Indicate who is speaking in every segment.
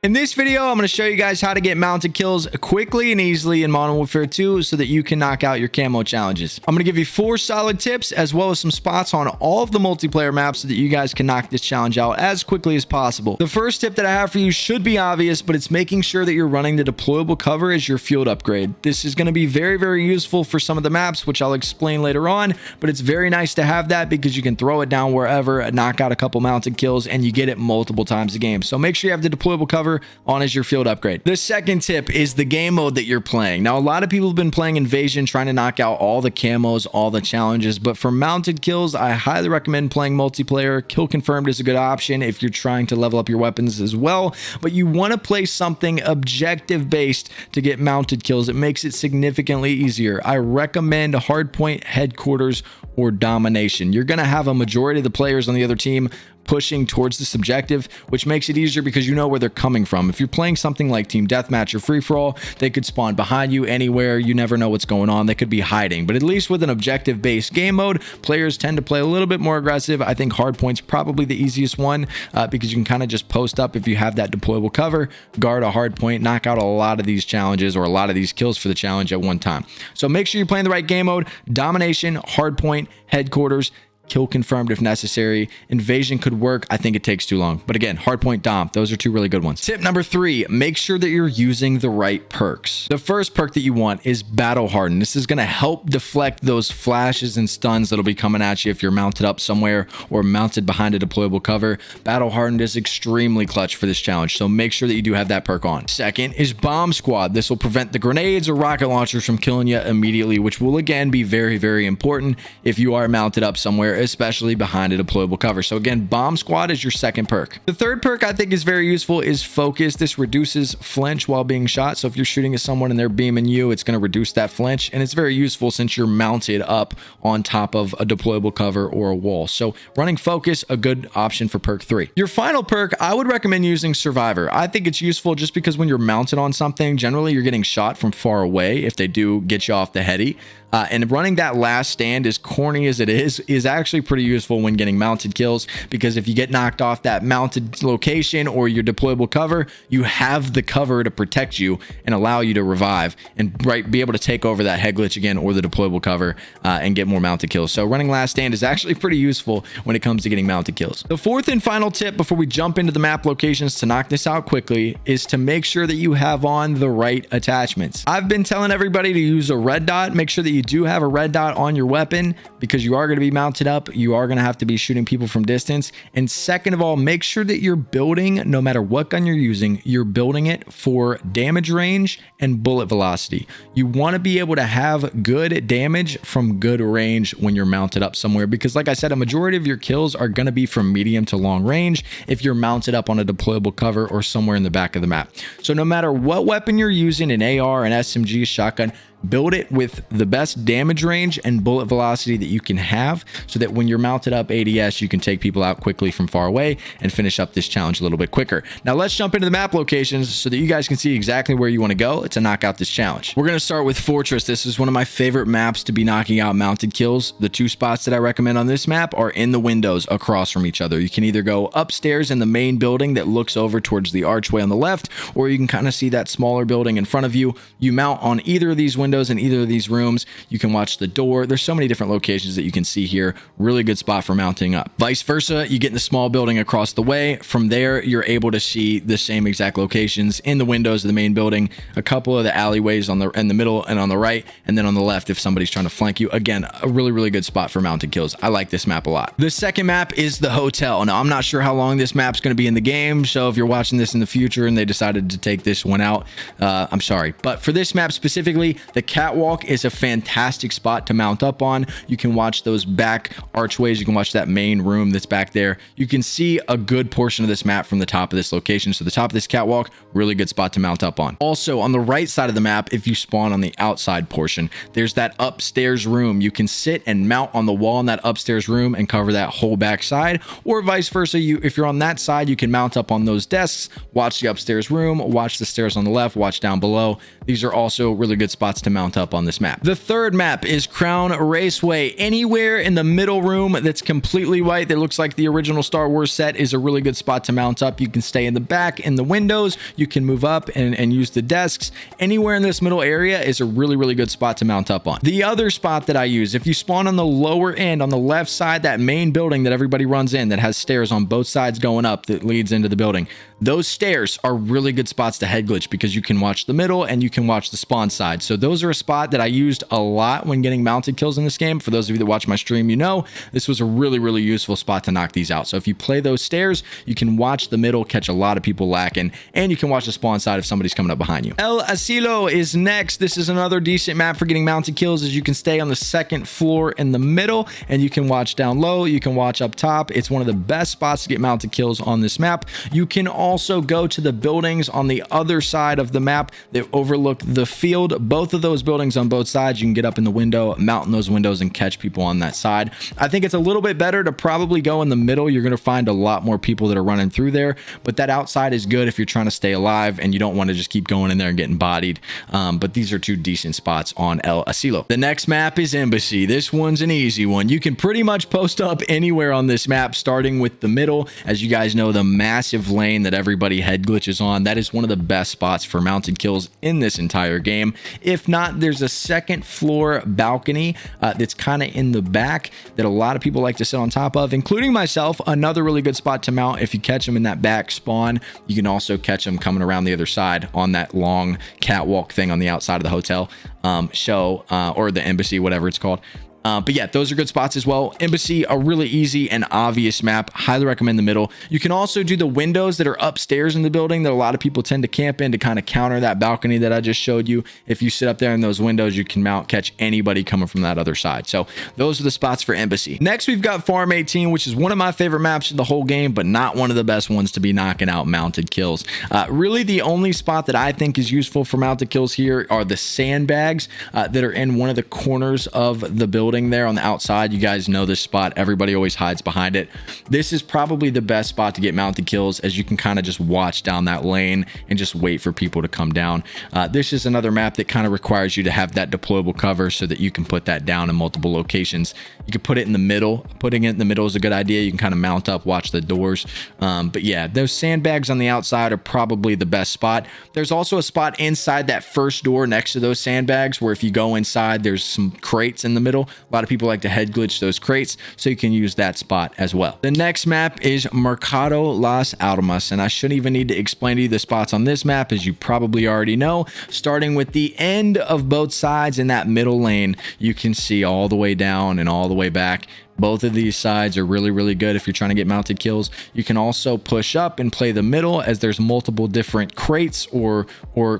Speaker 1: In this video, I'm going to show you guys how to get mounted kills quickly and easily in Modern Warfare 2 so that you can knock out your camo challenges. I'm going to give you 4 solid tips as well as some spots on all of the multiplayer maps so that you guys can knock this challenge out as quickly as possible. The first tip that I have for you should be obvious, but it's making sure that you're running the deployable cover as your field upgrade. This is going to be very, very useful for some of the maps, which I'll explain later on, but it's very nice to have that because you can throw it down wherever, knock out a couple mounted kills, and you get it multiple times a game. So make sure you have the deployable cover on as your field upgrade. The second tip is the game mode that you're playing. Now, a lot of people have been playing Invasion, trying to knock out all the camos, all the challenges, but for mounted kills, I highly recommend playing multiplayer. Kill confirmed is a good option if you're trying to level up your weapons as well, but you want to play something objective based to get mounted kills. It makes it significantly easier. I recommend Hardpoint, Headquarters, or Domination. You're going to have a majority of the players on the other team pushing towards this objective, which makes it easier because you know where they're coming from. If you're playing something like team deathmatch or free-for-all, they could spawn behind you anywhere. You never know what's going on. They could be hiding. But at least with an objective-based game mode, players tend to play a little bit more aggressive. I think hardpoint's probably the easiest one because you can kind of just post up if you have that deployable cover, guard a hardpoint, knock out a lot of these challenges or a lot of these kills for the challenge at one time. So make sure you're playing the right game mode. Domination, hardpoint, headquarters, kill confirmed if necessary. Invasion could work. I think it takes too long. But again, hardpoint, dom, those are 2 really good ones. Tip number 3, make sure that you're using the right perks. The first perk that you want is battle harden. This is going to help deflect those flashes and stuns that'll be coming at you if you're mounted up somewhere or mounted behind a deployable cover. Battle hardened is extremely clutch for this challenge, so make sure that you do have that perk on. Second is bomb squad. This will prevent the grenades or rocket launchers from killing you immediately, which will again be very, very important if you are mounted up somewhere, especially behind a deployable cover. So again, bomb squad is your second perk. The third perk I think is very useful is focus. This reduces flinch while being shot. So if you're shooting at someone and they're beaming you, it's going to reduce that flinch, and it's very useful since you're mounted up on top of a deployable cover or a wall. So running focus, a good option for perk 3. Your final perk, I would recommend using survivor. I think it's useful just because when you're mounted on something, generally you're getting shot from far away if they do get you off the heady. And running that last stand, as corny as it is actually pretty useful when getting mounted kills, because if you get knocked off that mounted location or your deployable cover, you have the cover to protect you and allow you to revive and be able to take over that head glitch again or the deployable cover and get more mounted kills. So running last stand is actually pretty useful when it comes to getting mounted kills. The fourth and final tip before we jump into the map locations to knock this out quickly is to make sure that you have on the right attachments. I've been telling everybody to use a red dot. Make sure that you do have a red dot on your weapon because you are going to be mounted up. You are going to have to be shooting people from distance. And second of all, make sure that you're building, no matter what gun you're using, you're building it for damage range and bullet velocity. You want to be able to have good damage from good range when you're mounted up somewhere, because like I said, a majority of your kills are going to be from medium to long range if you're mounted up on a deployable cover or somewhere in the back of the map. So no matter what weapon you're using, an AR, an SMG, shotgun, build it with the best damage range and bullet velocity that you can have so that when you're mounted up ADS, you can take people out quickly from far away and finish up this challenge a little bit quicker. Now let's jump into the map locations so that you guys can see exactly where you want to go to knock out this challenge. We're going to start with Fortress. This is one of my favorite maps to be knocking out mounted kills. The 2 spots that I recommend on this map are in the windows across from each other. You can either go upstairs in the main building that looks over towards the archway on the left, or you can kind of see that smaller building in front of you. You mount on either of these windows in either of these rooms. You can watch the door. There's so many different locations that you can see here. Really good spot for mounting up. Vice versa, you get in the small building across the way. From there, you're able to see the same exact locations in the windows of the main building, a couple of the alleyways in the middle and on the right, and then on the left if somebody's trying to flank you. Again, a really, really good spot for mounted kills. I like this map a lot. The second map is the hotel. Now, I'm not sure how long this map's going to be in the game, so if you're watching this in the future and they decided to take this one out, I'm sorry. But for this map specifically, the catwalk is a fantastic spot to mount up on. You can watch those back archways. You can watch that main room that's back there. You can see a good portion of this map from the top of this location. So the top of this catwalk, really good spot to mount up on. Also on the right side of the map, if you spawn on the outside portion, there's that upstairs room. You can sit and mount on the wall in that upstairs room and cover that whole back side, or vice versa. If you're on that side, you can mount up on those desks, watch the upstairs room, watch the stairs on the left, watch down below. These are also really good spots to to mount up on this map. The third map is Crown Raceway. Anywhere in the middle room that's completely white that looks like the original Star Wars set is a really good spot to mount up. You can stay in the back in the windows, you can move up and use the desks. Anywhere in this middle area is a really good spot to mount up on. The other spot that I use, if you spawn on the lower end on the left side, that main building that everybody runs in that has stairs on both sides going up that leads into the building, those stairs are really good spots to head glitch because you can watch the middle and you can watch the spawn side. So those are a spot that I used a lot when getting mounted kills in this game. For those of you that watch my stream, you know this was a really useful spot to knock these out. So if you play those stairs, you can watch the middle, catch a lot of people lacking, and you can watch the spawn side if somebody's coming up behind you. El Asilo is next. This is another decent map for getting mounted kills, as you can stay on the second floor in the middle and you can watch down low, you can watch up top. It's one of the best spots to get mounted kills on this map. You can also go to the buildings on the other side of the map that overlook the field. Both of those buildings on both sides, you can get up in the window, mount in those windows, and catch people on that side. I think it's a little bit better to probably go in the middle. You're going to find a lot more people that are running through there, but that outside is good if you're trying to stay alive and you don't want to just keep going in there and getting bodied. But these are two decent spots on El Asilo. The next map is Embassy. This one's an easy one. You can pretty much post up anywhere on this map, starting with the middle. As you guys know, the massive lane that everybody head glitches on, that is one of the best spots for mounted kills in this entire game. If not, there's a second floor balcony that's kind of in the back that a lot of people like to sit on top of, including myself. Another really good spot to mount if you catch them in that back spawn. You can also catch them coming around the other side on that long catwalk thing on the outside of the hotel or the embassy, whatever it's called. But yeah, those are good spots as well. Embassy, a really easy and obvious map. Highly recommend the middle. You can also do the windows that are upstairs in the building that a lot of people tend to camp in to kind of counter that balcony that I just showed you. If you sit up there in those windows, you can catch anybody coming from that other side. So those are the spots for Embassy. Next, we've got Farm 18, which is one of my favorite maps in the whole game, but not one of the best ones to be knocking out mounted kills. Really, the only spot that I think is useful for mounted kills here are the sandbags that are in one of the corners of the building there on the outside. You guys know this spot. Everybody always hides behind it. This is probably the best spot to get mounted kills, as you can kind of just watch down that lane and just wait for people to come down. This is another map that kind of requires you to have that deployable cover so that you can put that down in multiple locations. You can put it in the middle. Putting it in the middle is a good idea. You can kind of mount up, watch the doors. But yeah, those sandbags on the outside are probably the best spot. There's also a spot inside that first door next to those sandbags where if you go inside, there's some crates in the middle. A lot of people like to head glitch those crates, so you can use that spot as well. The next map is Mercado Las Armas, and I shouldn't even need to explain to you the spots on this map, as you probably already know. Starting with the end of both sides in that middle lane, you can see all the way down and all the way back. Both of these sides are really good if you're trying to get mounted kills. You can also push up and play the middle, as there's multiple different crates or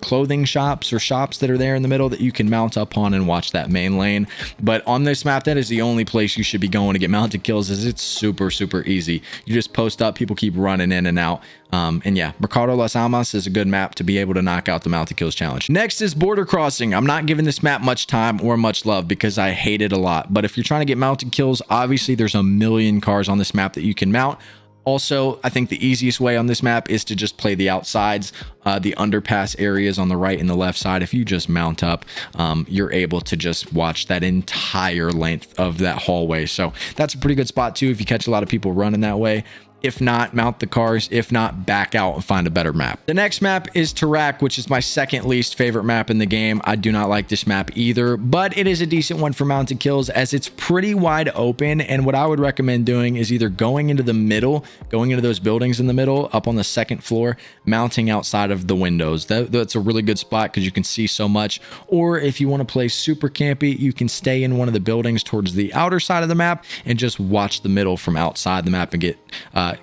Speaker 1: clothing shops or shops that are there in the middle that you can mount up on and watch that main lane. But on this map, that is the only place you should be going to get mounted kills, as it's super easy. You just post up, people keep running in and out. And yeah, Mercado Las Almas is a good map to be able to knock out the mounted kills challenge. Next is Border Crossing. I'm not giving this map much time or much love because I hate it a lot. But if you're trying to get mounted kills, obviously there's a million cars on this map that you can mount. Also, I think the easiest way on this map is to just play the outsides, the underpass areas on the right and the left side. If you just mount up, you're able to just watch that entire length of that hallway. So that's a pretty good spot too if you catch a lot of people running that way. If not, mount the cars. If not, back out and find a better map. The next map is Tarak, which is my second least favorite map in the game. I do not like this map either, but it is a decent one for mounted kills, as it's pretty wide open. And what I would recommend doing is either going into the middle, going into those buildings in the middle, up on the second floor, mounting outside of the windows. That's a really good spot because you can see so much. Or if you want to play super campy, you can stay in one of the buildings towards the outer side of the map and just watch the middle from outside the map and get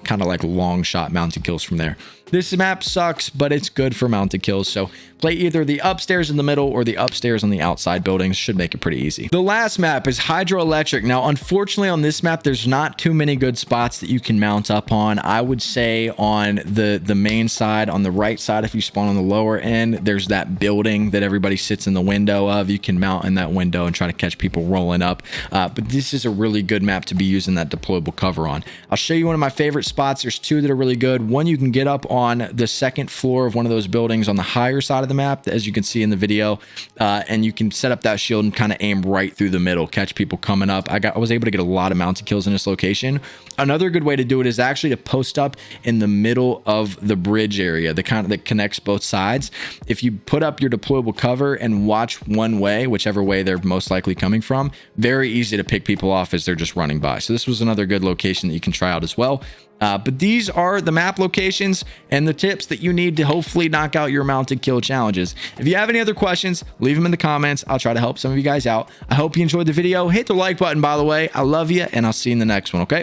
Speaker 1: kind of like long shot mounted kills from there. This map sucks, but it's good for mounted kills. So play either the upstairs in the middle or the upstairs on the outside buildings. Should make it pretty easy. The last map is Hydroelectric. Now, unfortunately on this map, there's not too many good spots that you can mount up on. I would say on the main side, on the right side, if you spawn on the lower end, there's that building that everybody sits in the window of. You can mount in that window and try to catch people rolling up. But this is a really good map to be using that deployable cover on. I'll show you one of my favorite spots. There's two that are really good. One you can get up on on the second floor of one of those buildings on the higher side of the map, as you can see in the video, and you can set up that shield and kind of aim right through the middle, catch people coming up. I was able to get a lot of mounted kills in this location. Another good way to do it is actually to post up in the middle of the bridge area, the kind of that connects both sides. If you put up your deployable cover and watch one way, whichever way they're most likely coming from, very easy to pick people off as they're just running by. So this was another good location that you can try out as well. But these are the map locations and the tips that you need to hopefully knock out your mounted kill challenges. If you have any other questions, leave them in the comments. I'll try to help some of you guys out. I hope you enjoyed the video. Hit the like button, by the way. I love you, and I'll see you in the next one, okay?